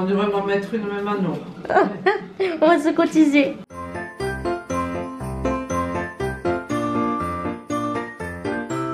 On devrait m'en mettre une même à nous. On va se cotiser.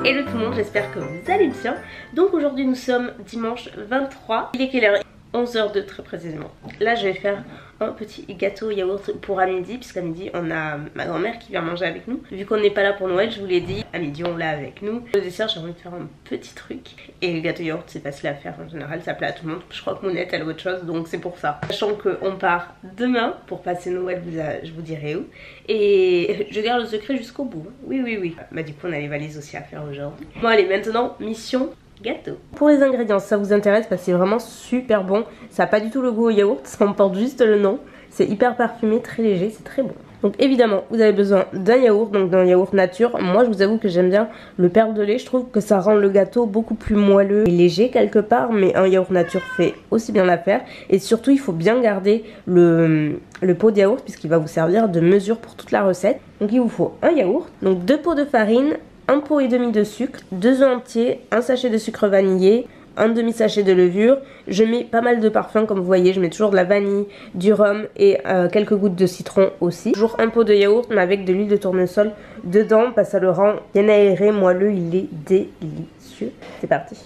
Hello tout le monde, j'espère que vous allez bien. Donc aujourd'hui nous sommes dimanche 23. Il est quelle heure? 11h02 très précisément. Là je vais faire un petit gâteau yaourt pour à midi, puisqu'à midi on a ma grand-mère qui vient manger avec nous. Vu qu'on n'est pas là pour Noël, je vous l'ai dit, à midi on l'a avec nous. Le dessert, j'ai envie de faire un petit truc. Et le gâteau yaourt c'est facile à faire en général, ça plaît à tout le monde. Je crois que Mounette elle a autre chose, donc c'est pour ça. Sachant qu'on part demain pour passer Noël, je vous dirai où. Et je garde le secret jusqu'au bout. Oui. Bah du coup on a les valises aussi à faire aujourd'hui. Bon allez, maintenant mission gâteau. Pour les ingrédients, si ça vous intéresse, parce que c'est vraiment super bon. Ça n'a pas du tout le goût au yaourt, ça en porte juste le nom. C'est hyper parfumé, très léger, c'est très bon. Donc évidemment, vous avez besoin d'un yaourt, donc d'un yaourt nature. Moi, je vous avoue que j'aime bien le perle de lait. Je trouve que ça rend le gâteau beaucoup plus moelleux et léger quelque part. Mais un yaourt nature fait aussi bien l'affaire. Et surtout, il faut bien garder le pot de yaourt, puisqu'il va vous servir de mesure pour toute la recette. Donc il vous faut un yaourt, donc 2 pots de farine, 1 pot et demi de sucre, 2 œufs entiers, un sachet de sucre vanillé, un demi-sachet de levure. Je mets pas mal de parfum comme vous voyez, je mets toujours de la vanille, du rhum et quelques gouttes de citron aussi. Toujours un pot de yaourt mais avec de l'huile de tournesol dedans parce que ça le rend bien aéré, moelleux, il est délicieux. C'est parti.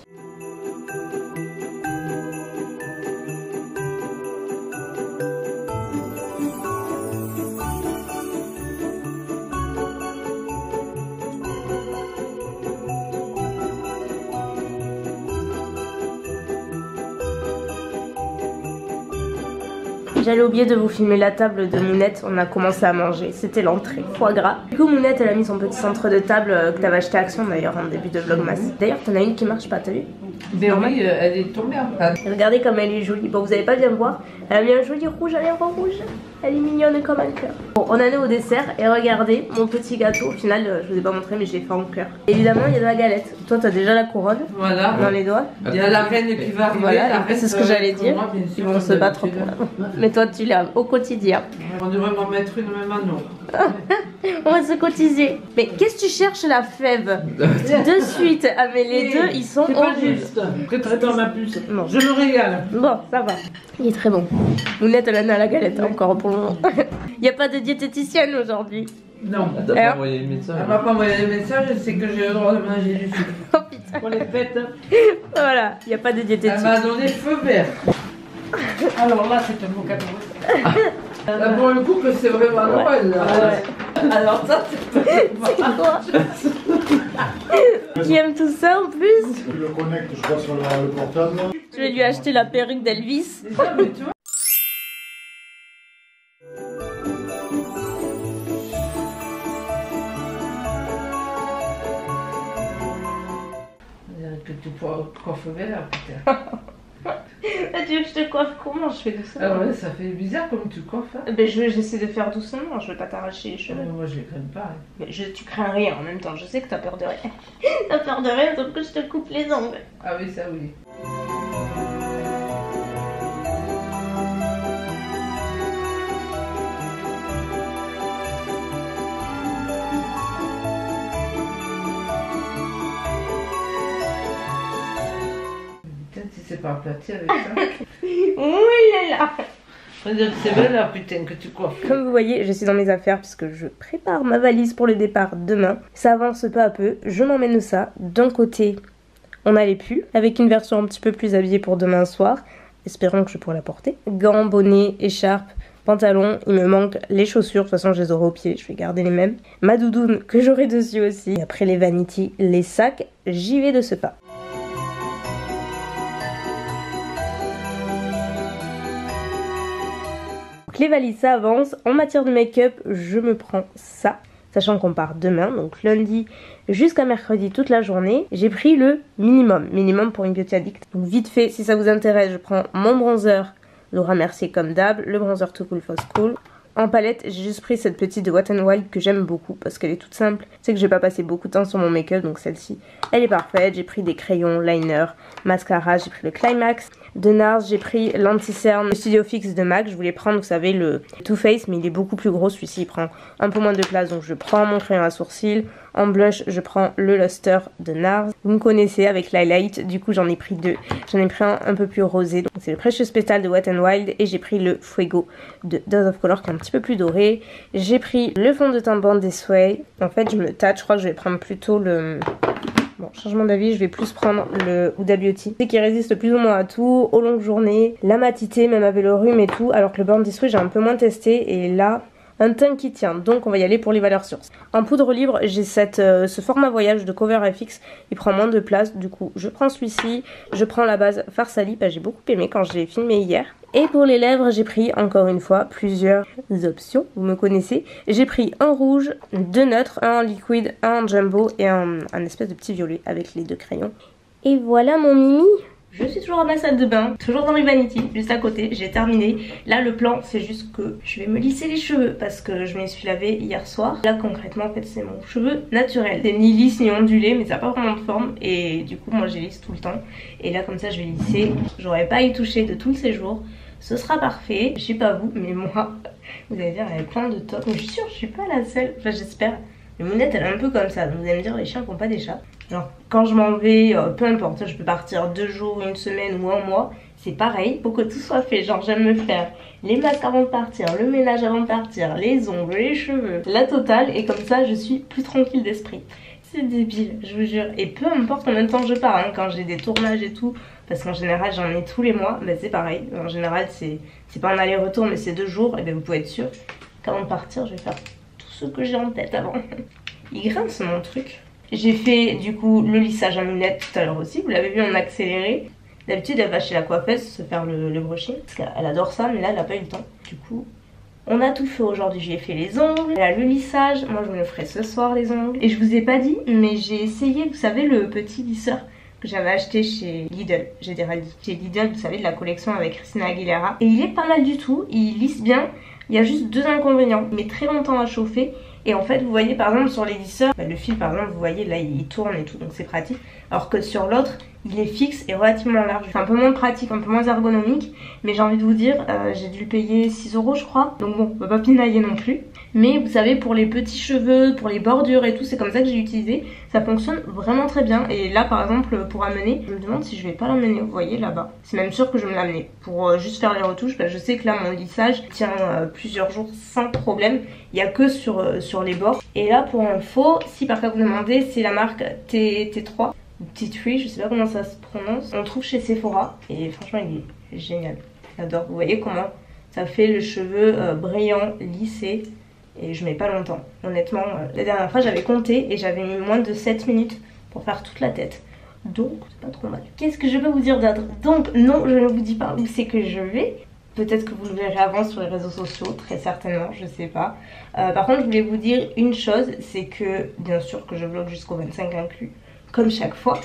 J'allais oublier de vous filmer la table de Mounette, on a commencé à manger, c'était l'entrée, foie gras. Du coup Mounette elle a mis son petit centre de table que t'avais acheté à Action d'ailleurs en début de vlogmas. D'ailleurs t'en as une qui marche pas, t'as vu? Ben oui, elle est tombée en panne. Regardez comme elle est jolie, bon vous allez pas bien voir, elle a mis un joli rouge à lèvres rouge. Elle est mignonne comme un cœur. Bon, on en est au dessert et regardez mon petit gâteau. Au final, je vous ai pas montré, mais je l'ai fait en cœur. Évidemment, il y a de la galette. Toi, t'as déjà la couronne. Voilà. Dans les doigts. Il y a la reine qui va arriver. Voilà, c'est ce que j'allais dire. Ils vont se battre pour la... Mais toi, tu l'as au quotidien. On devrait m'en mettre une même à nous. On va se cotiser. Mais qu'est-ce que tu cherches, la fève? De suite. Ah, mais les deux, ils sont c'est pas juste. Prépare ma puce. Non. Je me régale. Bon, ça va. Il est très bon. Mounette, elle en a la galette encore pour le moment. Il n'y a pas de diététicienne aujourd'hui. Non. Elle t'a pas envoyé le message. Elle m'a pas envoyé le message, c'est que j'ai le droit de manger du sucre. Oh putain. Pour les fêtes. Voilà, il n'y a pas de diététicienne. Elle m'a donné feu vert. Alors là, c'est un beau cadeau. Là, pour le coup, que c'est vraiment Noël. Ouais. Alors ça, c'est quoi? Qui aime tout ça en plus? Je le connecte, je vois sur le portable. Je vais lui acheter la perruque d'Elvis. Déjà, mais tu vois. Que tu coiffes vert, putain. Tu veux que je te coiffe comment? Je fais doucement. Ah ouais, ça fait bizarre comme tu coiffes. Hein. Ben j'essaie de faire doucement, je veux pas t'arracher les cheveux. Moi je les crains pas. Hein. Mais tu crains rien en même temps, je sais que t'as peur de rien. T'as peur de rien, donc que je te coupe les ongles. Ah oui, ça oui. Si c'est pas aplati avec ça. Ouh là là. C'est belle là, putain, que tu coiffes. Comme vous voyez, je suis dans mes affaires puisque je prépare ma valise pour le départ demain. Ça avance peu à peu, je m'emmène ça. D'un côté, on a les pulls, avec une version un petit peu plus habillée pour demain soir. Espérons que je pourrai la porter. Gants, bonnets, écharpe, pantalon. Il me manque les chaussures, de toute façon je les aurai au pied, je vais garder les mêmes. Ma doudoune que j'aurai dessus aussi. Et après les vanities, les sacs, j'y vais de ce pas. Les valises ça avance. En matière de make-up, je me prends ça, sachant qu'on part demain, donc lundi jusqu'à mercredi toute la journée. J'ai pris le minimum pour une beauty addict. Donc vite fait, si ça vous intéresse, je prends mon bronzer Laura Mercier comme d'hab, le bronzer Too Cool For School. En palette, j'ai juste pris cette petite de Wet n Wild que j'aime beaucoup parce qu'elle est toute simple. C'est que j'ai pas passé beaucoup de temps sur mon make-up, donc celle-ci, elle est parfaite. J'ai pris des crayons, liner, mascara, j'ai pris le Climax de NARS, j'ai pris l'anti-cerne Studio Fix de MAC. Je voulais prendre, vous savez, le Too Faced, mais il est beaucoup plus gros. Celui-ci, il prend un peu moins de place, donc je prends mon crayon à sourcils. En blush, je prends le Luster de NARS. Vous me connaissez avec l'highlight, du coup j'en ai pris deux. J'en ai pris un peu plus rosé, c'est le Precious Petal de Wet n Wild, et j'ai pris le Fuego de Dose of Color qui est un petit peu plus doré. J'ai pris le fond de teint Bandé Sway. En fait je me tâte, je crois que je vais prendre plutôt le... Bon, changement d'avis, je vais plus prendre le Huda Beauty. C'est qui résiste plus ou moins à tout, aux longues journées, la matité, même avec le rhume et tout. Alors que le Bandé Sway j'ai un peu moins testé, et là... un teint qui tient, donc on va y aller pour les valeurs sûres. En poudre libre, j'ai ce format voyage de Cover FX, il prend moins de place, du coup je prends celui-ci, je prends la base Farsali, j'ai beaucoup aimé quand je l'ai filmé hier. Et pour les lèvres, j'ai pris encore une fois plusieurs options, vous me connaissez. J'ai pris un rouge, deux neutres, un en liquide, un en jumbo et un espèce de petit violet avec les deux crayons. Et voilà mon mimi. Je suis toujours à ma salle de bain, toujours dans l'Humanity, juste à côté, j'ai terminé. Là le plan c'est juste que je vais me lisser les cheveux parce que je me suis lavé hier soir. Là concrètement en fait c'est mon cheveu naturel. C'est ni lisse ni ondulé mais ça n'a pas vraiment de forme et du coup moi j'ai lisse tout le temps. Et là comme ça je vais lisser, j'aurais pas à y toucher de tout le séjour. Ce sera parfait, je sais pas vous mais moi, vous allez dire elle a plein de tops. Mais je suis sûre je suis pas la seule, enfin j'espère. Mais Mounette elle est un peu comme ça, donc vous allez me dire les chiens qui n'ont pas des chats. Genre quand je m'en vais, peu importe, je peux partir 2 jours, 1 semaine ou 1 mois, c'est pareil, pour que tout soit fait. Genre j'aime me faire les masques avant de partir, le ménage avant de partir, les ongles, les cheveux, la totale, et comme ça je suis plus tranquille d'esprit. C'est débile, je vous jure. Et peu importe combien de temps je pars, hein, quand j'ai des tournages et tout, parce qu'en général j'en ai tous les mois, bah c'est pareil. En général c'est pas un aller-retour mais c'est 2 jours, et bien vous pouvez être sûr qu'avant de partir je vais faire tout ce que j'ai en tête avant. Il grince mon truc. J'ai fait du coup le lissage à lunettes tout à l'heure aussi, vous l'avez vu en accéléré. D'habitude elle va chez la coiffeuse se faire le brushing, parce qu'elle adore ça, mais là elle a pas eu le temps. Du coup on a tout fait aujourd'hui, j'ai fait les ongles, là le lissage, moi je me le ferai ce soir les ongles. Et je vous ai pas dit, mais j'ai essayé, vous savez le petit lisseur que j'avais acheté chez Lidl, j'ai dit chez Lidl, vous savez de la collection avec Christina Aguilera. Et il est pas mal du tout, il lisse bien, il y a juste 2 inconvénients, il met très longtemps à chauffer. Et en fait vous voyez par exemple sur les lisseurs, le fil par exemple vous voyez là il tourne et tout donc c'est pratique. Alors que sur l'autre il est fixe et relativement large. C'est un peu moins pratique, un peu moins ergonomique. Mais j'ai envie de vous dire, j'ai dû le payer 6 € je crois. Donc bon, on va pas pinailler non plus. Mais vous savez pour les petits cheveux, pour les bordures et tout, c'est comme ça que j'ai utilisé. Ça fonctionne vraiment très bien. Et là par exemple pour amener, je me demande si je vais pas l'amener, vous voyez là-bas. C'est même sûr que je vais me l'amener pour juste faire les retouches. Je sais que là mon lissage tient plusieurs jours sans problème. Il n'y a que sur les bords. Et là pour info, si par cas vous demandez, c'est la marque T3. T3, je sais pas comment ça se prononce. On le trouve chez Sephora et franchement il est génial. J'adore. Vous voyez comment ça fait le cheveu brillant, lissé et je mets pas longtemps. Honnêtement, la dernière fois j'avais compté et j'avais mis moins de 7 minutes pour faire toute la tête. Donc c'est pas trop mal. Qu'est-ce que je peux vous dire d'autre? Donc non, je ne vous dis pas où c'est que je vais. Peut-être que vous le verrez avant sur les réseaux sociaux, très certainement, je sais pas. Par contre je voulais vous dire une chose, c'est que bien sûr que je vlog jusqu'au 25 inclus. Comme chaque fois,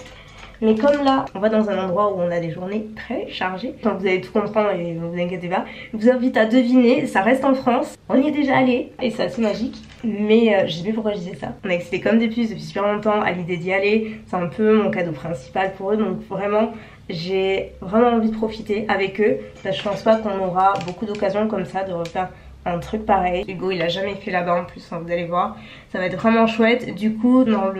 mais comme là on va dans un endroit où on a des journées très chargées, donc vous allez tout comprendre et ne vous inquiétez pas, je vous invite à deviner, ça reste en France, on y est déjà allé et c'est assez magique, mais je sais pas pourquoi je disais ça. On a excité comme des puces depuis super longtemps à l'idée d'y aller, c'est un peu mon cadeau principal pour eux, donc vraiment j'ai vraiment envie de profiter avec eux, parce que je pense pas qu'on aura beaucoup d'occasions comme ça de refaire un truc pareil. Hugo il a jamais fait là-bas en plus, hein, vous allez voir, ça va être vraiment chouette. Du coup dans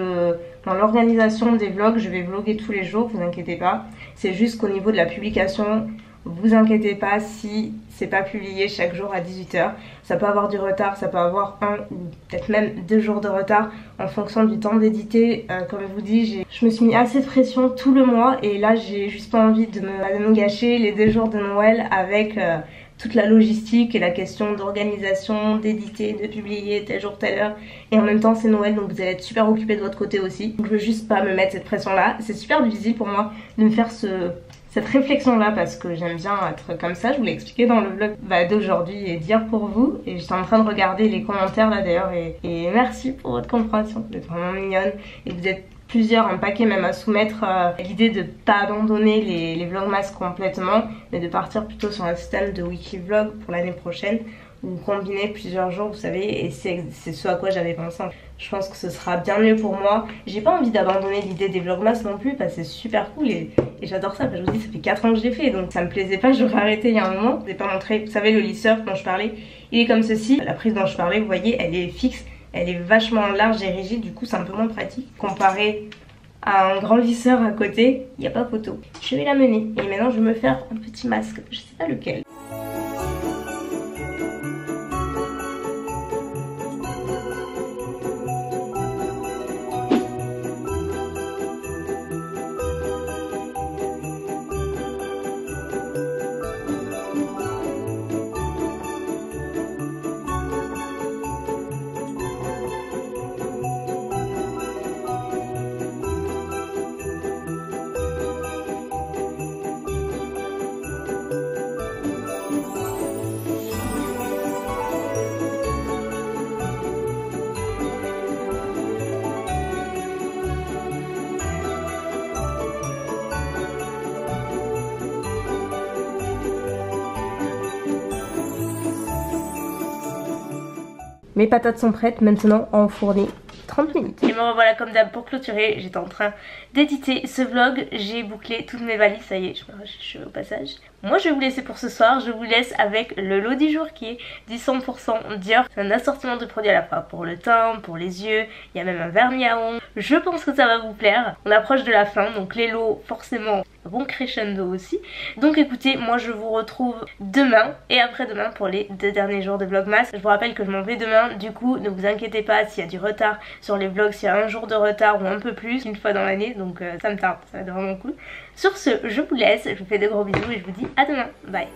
l'organisation des vlogs, je vais vlogger tous les jours, vous inquiétez pas. C'est juste qu'au niveau de la publication, vous inquiétez pas si c'est pas publié chaque jour à 18 h. Ça peut avoir du retard, ça peut avoir 1 ou peut-être même 2 jours de retard en fonction du temps d'éditer. Comme je vous dis, je me suis mis assez de pression tout le mois et là j'ai juste pas envie de me gâcher les 2 jours de Noël avec toute la logistique et la question d'organisation, d'éditer, de publier tel jour, telle heure. Et en même temps c'est Noël donc vous allez être super occupés de votre côté aussi. Donc je veux juste pas me mettre cette pression là. C'est super difficile pour moi de me faire cette réflexion là parce que j'aime bien être comme ça. Je vous l'ai expliqué dans le vlog d'aujourd'hui et d'hier pour vous. Et j'étais en train de regarder les commentaires là d'ailleurs et merci pour votre compréhension. Vous êtes vraiment mignonne et vous êtes plusieurs, un paquet même à soumettre l'idée de pas abandonner les vlogmas complètement mais de partir plutôt sur un système de weekly vlog pour l'année prochaine ou combiner plusieurs jours vous savez, et c'est ce à quoi j'avais pensé. Je pense que ce sera bien mieux pour moi. J'ai pas envie d'abandonner l'idée des vlogmas non plus parce que c'est super cool et j'adore ça. Enfin, je vous dis ça fait 4 ans que je l'ai fait donc ça me plaisait pas, j'aurais arrêté il y a un moment. Je vous ai pas montré, vous savez le lisseur dont je parlais, il est comme ceci. La prise dont je parlais vous voyez elle est fixe Elle est vachement large et rigide, du coup c'est un peu moins pratique. Comparé à un grand lisseur à côté, il n'y a pas photo. Je vais la mener et maintenant je vais me faire un petit masque, je sais pas lequel. Mes patates sont prêtes maintenant à enfourner 30 minutes. Et me revoilà comme d'hab pour clôturer. J'étais en train d'éditer ce vlog. J'ai bouclé toutes mes valises. Ça y est, je me rachète les cheveux au passage. Moi je vais vous laisser pour ce soir. Je vous laisse avec le lot du jour qui est du 100% Dior. C'est un assortiment de produits à la fois pour le teint, pour les yeux. Il y a même un vernis à ongles. Je pense que ça va vous plaire. On approche de la fin, donc les lots forcément vont crescendo aussi. Donc écoutez, moi je vous retrouve demain et après-demain pour les 2 derniers jours de Vlogmas. Je vous rappelle que je m'en vais demain, du coup ne vous inquiétez pas s'il y a du retard sur les vlogs, s'il y a un jour de retard ou un peu plus, une fois dans l'année, donc ça me tarde, ça va être vraiment cool. Sur ce, je vous laisse, je vous fais de gros bisous et je vous dis à demain, bye.